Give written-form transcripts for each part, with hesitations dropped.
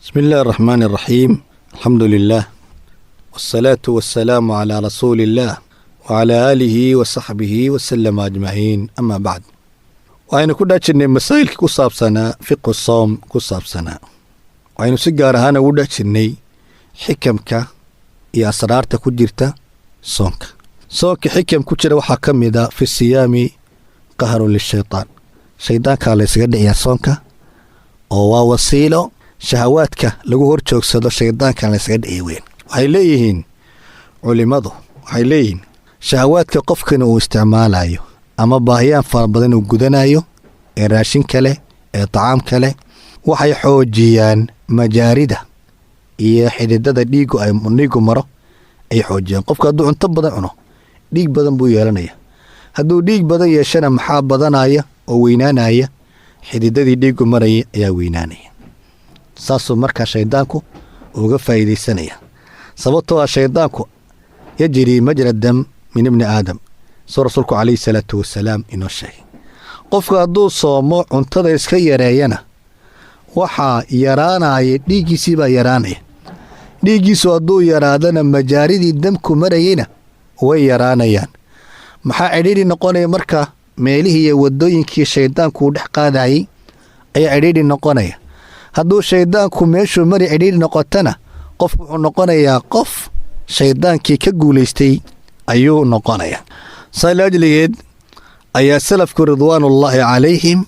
بسم الله الرحمن الرحيم. الحمد لله والصلاة والسلام على رسول الله وعلى آله وصحبه وسلم أجمعين. أما بعد، وأنا كنا جنّي مسائل كصاب سنة فقه الصوم كصاب سنة، وأنا سجارة هنا ودا جنّي حكمك يا أسرار تكجرت صونك حكم كجرة وحكم إذا في الصيام قهر للشيطان. شيطان كان يسجد يا صونك أو وسيله shahawaadka lagu hor joogsado shaydaankan la isaga dheeweyn. waxay leeyihiin culimadu shahawaadka qofkan uu isticmaalayo ama baahiyaan fara badan uu gudanayo ee raashin kale ee tacaam kale waxay xoojiyaan majaarida iyo xididada dhiigu maro ay xoojiyaan. qofka hadduu cunto badan cuno dhiig badan buu yeelanaya. hadduu dhiig badan yeeshana maxaa badanaya oo weynaanaya? xididadii dhiigu maraya ayaa weynaanaya. saasuu markaa shaydaanku uga faa'iidaysanaya. sababtoo ah shaydaanku yajrii majra dam min ibni aadam, soo rasuulku calayhi salaatu wasalaam inoo sheegay. qofku hadduu soomo cuntada iska yareeyana waxaa yaraanaya dhiiggiisii baa yaraanaya. dhiiggiisu hadduu yaraadana majaaridii damku marayeyna way yaraanayaan. maxaa cidhiidhi noqonaya marka? meelihii iyo waddooyinkii shaydaanku uu dhex qaadayay ayaa cidhiidhi noqonaya. hadduu shaydaanku meeshuu mari cidhiidhi noqotana qofku wuxuu noqonayaa qof shaydaankii ka guulaystay ayuu noqonayaa. saa laajligeed ayaa salafku ridwaanullaahi calayhim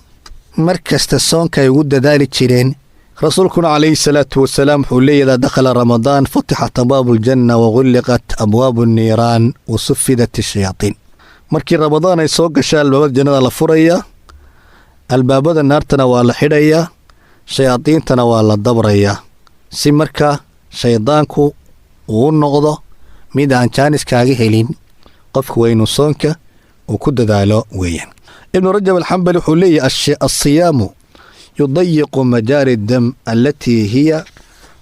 mar kasta soonka ay ugu dadaali jireen. rasuulkuna calayhi salaatu wasalaam wuxuu leeyahy idaa dakhala ramadaan futixat abwaabu aljanna wagulliqat abwaabu nniiraan wasufidat ashayaatiin. markii ramadaan ay soo gashaa albaabada jannada la furayaa, albaabada naartana waa la xidhayaa, shayaadiintana waa la dabrayaa, si markaa shaydaanku uu noqdo mid aan jaaniskaaga helin. qofku waa inuu soonka uu ku dadaalo weeyaan. ibnu rajab alxambali wuxuu leeyahy alsiyaamu yudayiqu majaari dam alatii hiya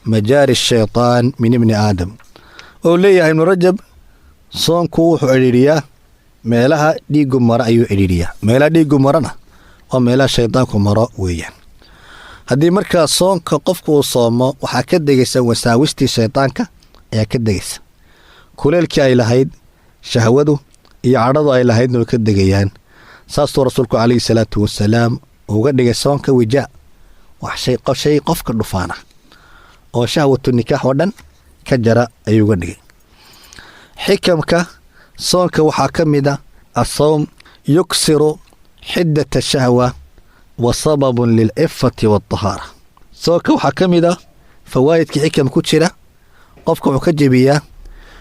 majaari shaytaan min ibni aadam. wuxuu leeyahay ibnu rajab soonku wuxuu cidhiidhiyaa meelaha dhiigu maro ayuu cidhiidhiyaa. meelaha dhiigu marana waa meelaha shaydaanku maro weeyaan. haddii markaa soonka qofku uu soomo waxaa ka degaysa wasaawistii shaydaanka ayaa ka degaysa. kuleelkii ay lahayd shahwadu iyo cadhadu ay lahaydna way ka degayaan. saasuu rasuulku calayhi salaatu wasalaam uga dhigay soonka wijaa, wax shay qofka dhufaana oo shahwatu nikaax oo dhan ka jara ayuu uga dhigay. xikamka soonka waxaa ka mid a asawm yuksiru xiddata shahwa wa sababun lilcifati waatahaara. soonka waxaa ka mid a fawaa'idkii xikam ku jira. qofka wuxuu ka jebiyaa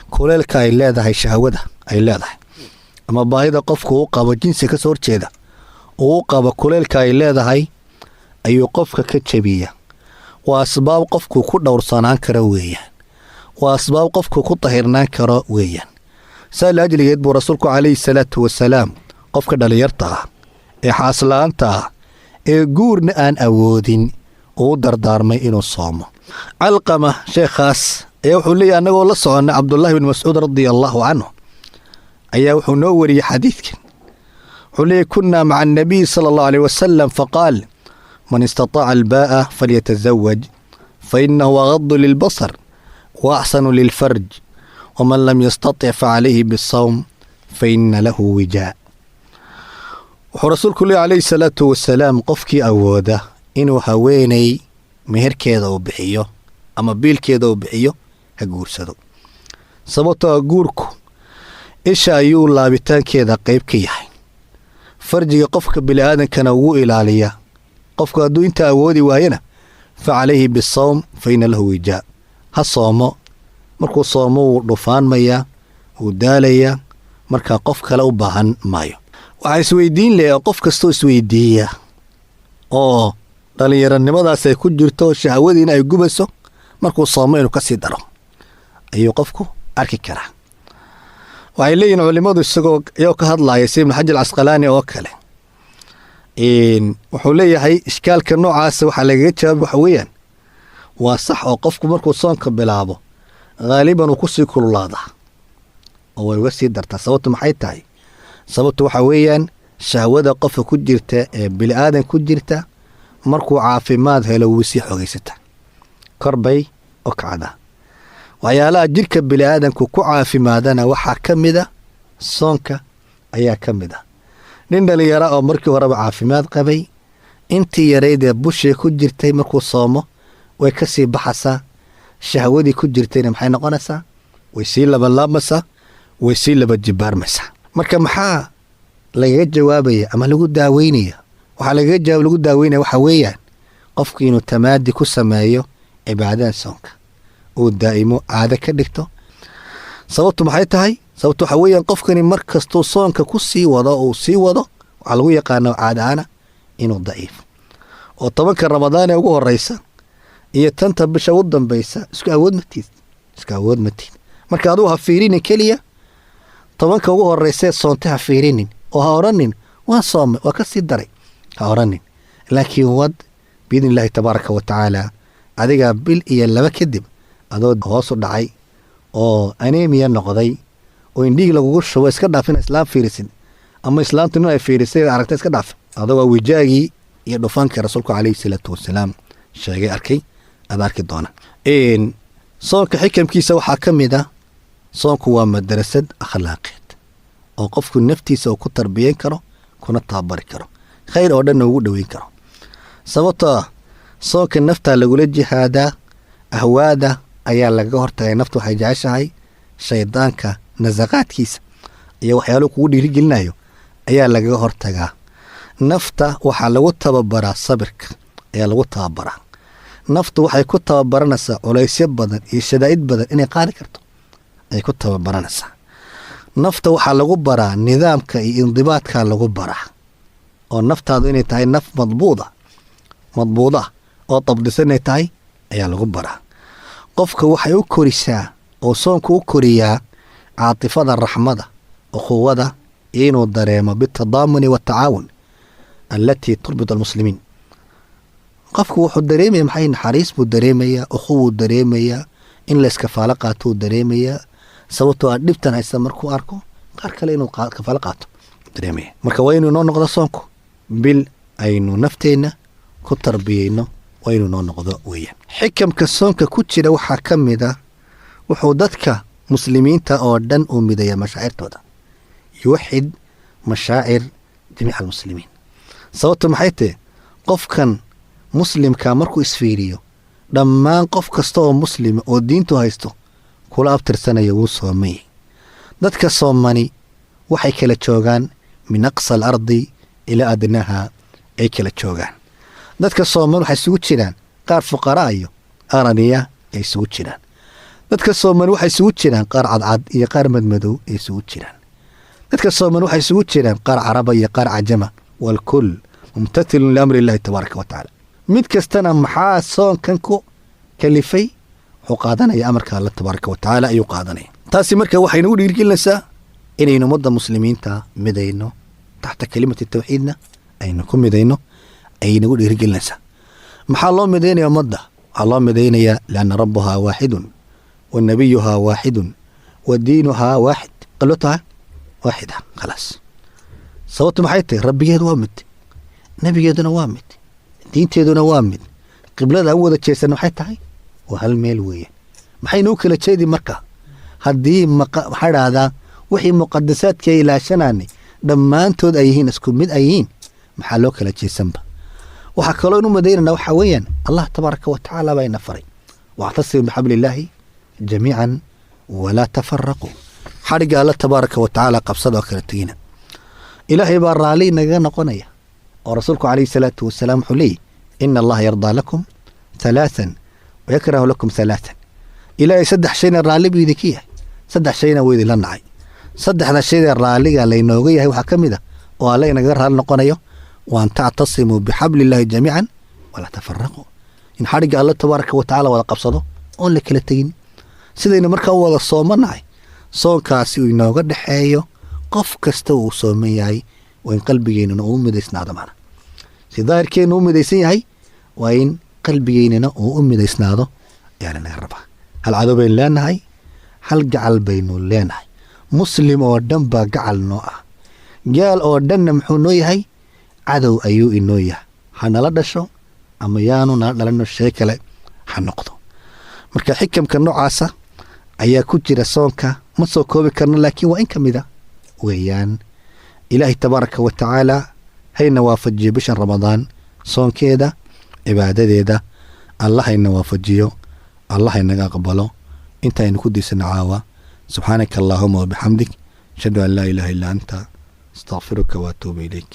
kuleelka ay leedahay shahwada ay leedahay, ama baahida qofku uu qabo jinsi ka soo horjeeda uu u qabo kuleelka ay leedahay ayuu qofka ka jebiyaa. waa asbaab qofku ku dhowrsanaan karo weeyaan. waa asbaab qofku ku tahirnaan karo weeyaan. saa laajligeed buu rasuulku calayhi salaatu wasalaam qofka dhallinyarta ah ee xaasla'aanta ah ee guurna aan awoodin uu dardaarmay inuu soomo. calqama sheekhaas ayaa wuxuu leeyahy annagoo la soconna cabdullaahi bin mascuud radia allaahu canhu ayaa wuxuu noo wariyey xadiidkan. wuxuu leeyahy kunnaa maca annabiy sala allahu aleyh wasalam faqaal man istataaca albaa'a falyatazawaj fa innahu agadu lilbasar wa axsanu lilfarj waman lam yastatic facalayhi bisawm fa inna lahu wijaa. wuxuu rasuulku leeyahy calayhi salaatu wasalaam qofkii awooda inuu haweenay meherkeeda uu bixiyo ama biilkeeda uu bixiyo ha guursado. sababtoo ah guurku isha ayuu laabitaankeeda qayb ka yahay. farjiga qofka bini'aadankana ugu ilaaliyaa. qofku hadduu intaa awoodi waayana fa calayhi bisawm fa inna lahu wijaa. ha soomo. markuu soomo wuu dhufaanmayaa, wuu daalayaa, markaa qof kale u baahan maayo. waxaa isweydiin leh oo qof kastoo isweydiiya oo dhallinyaronimadaas ay ku jirto shahwadiina ay gubayso, markuu soomo inuu ka sii daro ayuu qofku arki karaa. waxay leeyihin culimmadu iyagoo ka hadlaaya si ibnu xajar casqalaani oo kale, wuxuu leeyahay ishkaalka noocaasa waxaa lagaga jawaabay waxa weeyaan waa sax oo qofku markuu soonka bilaabo haaliban uu ku sii kululaadaa oo way uga sii dartaa. sababtu maxay tahay? sababtu waxaa weeyaan shahwada qofka ku jirta ee bini'aadan ku jirta markuu caafimaad helo wuu sii xogaysata. kor bay u kacdaa. waxyaalaha jidhka bini'aadanku ku caafimaadana waxaa ka mida soonka ayaa ka mid ah. nin dhalinyara oo markii horeba caafimaad qabay, intii yaraydee bushii ku jirtay markuu soomo way ka sii baxasaa. shahwadii ku jirtayna maxay noqonaysaa? way sii labanlaamaysaa, way sii laba jibaarmaysaa. marka maxaa lagaga jawaabaya ama lagu daaweynaya? waxaa lagu daaweynaya waxaa weeyaan qofku inuu tamaadi ku sameeyo cibaadada soonka, uu daa'imo caado ka dhigto. sababtu maxay tahay? sababtu waxaa weeyaan qofkani mar kastuu soonka ku sii wado uu sii wado, waxaa lagu yaqaana caadaana inuu daciifo. oo 10 ramadaan ee ugu horeysa iyo 10 bisha u dambaysa isku awood matid. marka aduu ha fiirinin keliya 10 ugu horeysa soonta ha fiirinin oo ha oranin waa soome waa ka sii daray, ha oranin. laakiin wad biidni illaahi tabaaraka wa tacaala adigaa bil iyo 2 kadib adoo hoos u dhacay oo aneemiya noqday oo indhiig lagugu shubo iska dhaaf ina islaam fiirisid ama islaamtu nin ay fiirisay aragta iska dhaaf adoo wijaagii iyo dhufankii rasuulku calayhi salaatu wasalaam sheegay arkay aad arki doona. soonka xikamkiisa waxaa ka mid ah soonku waa madrasad akhlaaqeed oo qofku naftiisa uu ku tarbiyan karo kuna tababari karo khayr oo dhan ugu dhaweyn karo. sababtoo soonka nafta lagula jihaadaa, ahwaada ayaa laga hortagay. naftu waxay jeceshahay shaydaanka nasaqaadkiisa iyo waxyaaluhu kugu dhiirigelinayo ayaa lagaga hortagaa. nafta waxaa lagu tababaraa sabirka ayaa lagu tababaraa. naftu waxay ku tababaranaysaa culaysyo badan iyo shadaa'id badan inay qaadi karto ay ku tababaranaysaa. nafta waxaa lagu baraa nidaamka iyo indibaadka lagu baraa, oo naftaadu inay tahay naf madbuuda oo dabdisan inay tahay ayaa lagu baraa. qofka waxay u korisaa oo soonku u koriyaa caatifada, raxmada, ukhuwada, inuu dareemo bitadaamuni watacaawun allatii turbit almuslimiin. qofku wuxuu dareemaya maxay? naxariis buu dareemayaa, ukhuwuu dareemayaa, in la iskafaalo qaato uu dareemayaa. sababtoo aad dhibtan haysta markuu arko qaar kale inuu kafaalo qaato dareemaya. marka waa inuu noo noqdo soonku bil aynu nafteenna ku tarbiyeyno, waa inuu noo noqdo weeyaan. xikamka soonka ku jira waxaa ka mid ah wuxuu dadka muslimiinta oo dhan u midaya mashaacirtooda, yuwaxid mashaacir jamiica almuslimiin. sababtu maxay tahay? qofkan muslimka markuu isfiiriyo dhammaan qof kasta oo muslima oo diintu haysto kula abtirsanaya wuu soomay. dadka soomani waxay kala joogaan min aqsa alardi ilaa adnaha ay kala joogaan. dadka sooman waxay isugu jiraan qaar fuqaraa iyo araniya ay isugu jiraan. dadka sooman waxay isugu jiraan qaar cadcad iyo qaar madmadow ay isugu jiraan. dadka sooman waxay isugu jiraan qaar caraba iyo qaar cajama, walkull mumtathilun liamri illaahi tabaaraka wa tacaala. mid kastana maxaa soonkan ku kalifay? wuxuu qaadanaya amarka alla tabaaraka wa tacaala ayuu qaadanaya. taasi marka waxay nagu dhiirigelinaysaa inaynu ummadda muslimiinta midayno taxta kelimati tawxiidna aynu ku midayno ayay nagu dhiirigelinaysaa. maxaa loo midaynaya ummadda? waxaa loo midaynayaa lianna rabbuhaa waaxidun wa nabiyuhaa waaxidun wa diinuhaa waaxid. qalo tahay waaxida khalaas. sababtu maxay tahay? rabbigeedu waa mid, nabigeeduna waa mid, diinteeduna waa mid. qiblada u wada jeesan maxay tahay? waa hal meel weeyaan. maxaynuu kala jeedi marka? haddii maxaa dhahdaa wixii muqadasaadka ay ilaashanaanay dhammaantood ay yihiin isku mid ay yihiin, maxaa loo kala jeesanba? waxaa kaloo inu madaynana waxaa weeyaan allah tabaaraka wa tacaala baa ina faray wactasimu bixabli illaahi jamiican walaa tafaraquu. xadhigga alla tabaaraka wa tacaala qabsada oo kala tegina. ilaahay baa raalli nagaga noqonaya oo rasuulku calayhi salaatu wasalaam wuxuu leeyahy ina allaha yardaa lakum 3 wayakrahu lakum 3. ilaahay 3 shayna raalli buu idinka yahay, 3 shayna wuu idinla nacay. 3da shayda raalliga laynooga yahay waxaa ka mid ah oo alla inaga raalli noqonayo waan tactasimuu bixabli illaahi jamiican walaa tafaraquu. in xadhigga alla tabaaraka wa tacaala wada qabsado oon la kala tegin. sidaynu markaa u wada soomanahay soonkaasi uu inooga dhexeeyo qof kasta uu sooman yahay waa in qalbigeennuna uu u midaysnaado. macna si daahirkeennu u midaysan yahay waa in qalbigeennina uu u midaysnaado ayaa lanaga rabaa. hal cadow baynu leenahay, hal gacal baynu leenahay. muslim oo dhan baa gacal noo ah. gaal oo dhanna muxuu noo yahay? cadow ayuu inoo yahay. ha nala dhasho ama yaanu nala dhalano shay kale ha noqdo. marka xikamka noocaasa ayaa ku jira soonka ma soo koobi karno laakiin waa in ka mida weeyaan ilaahay tabaaraka wa tacaala hayna waafajiyo bishan ramadaan soonkeeda cibaadadeeda allah hayna waafajiyo allah haynaga aqbalo intaynu ku diisana caawa subxaanaka allaahuma wabixamdik ashhadu an laa ilaaha illa anta astaghfiruka wa atuubu ilayk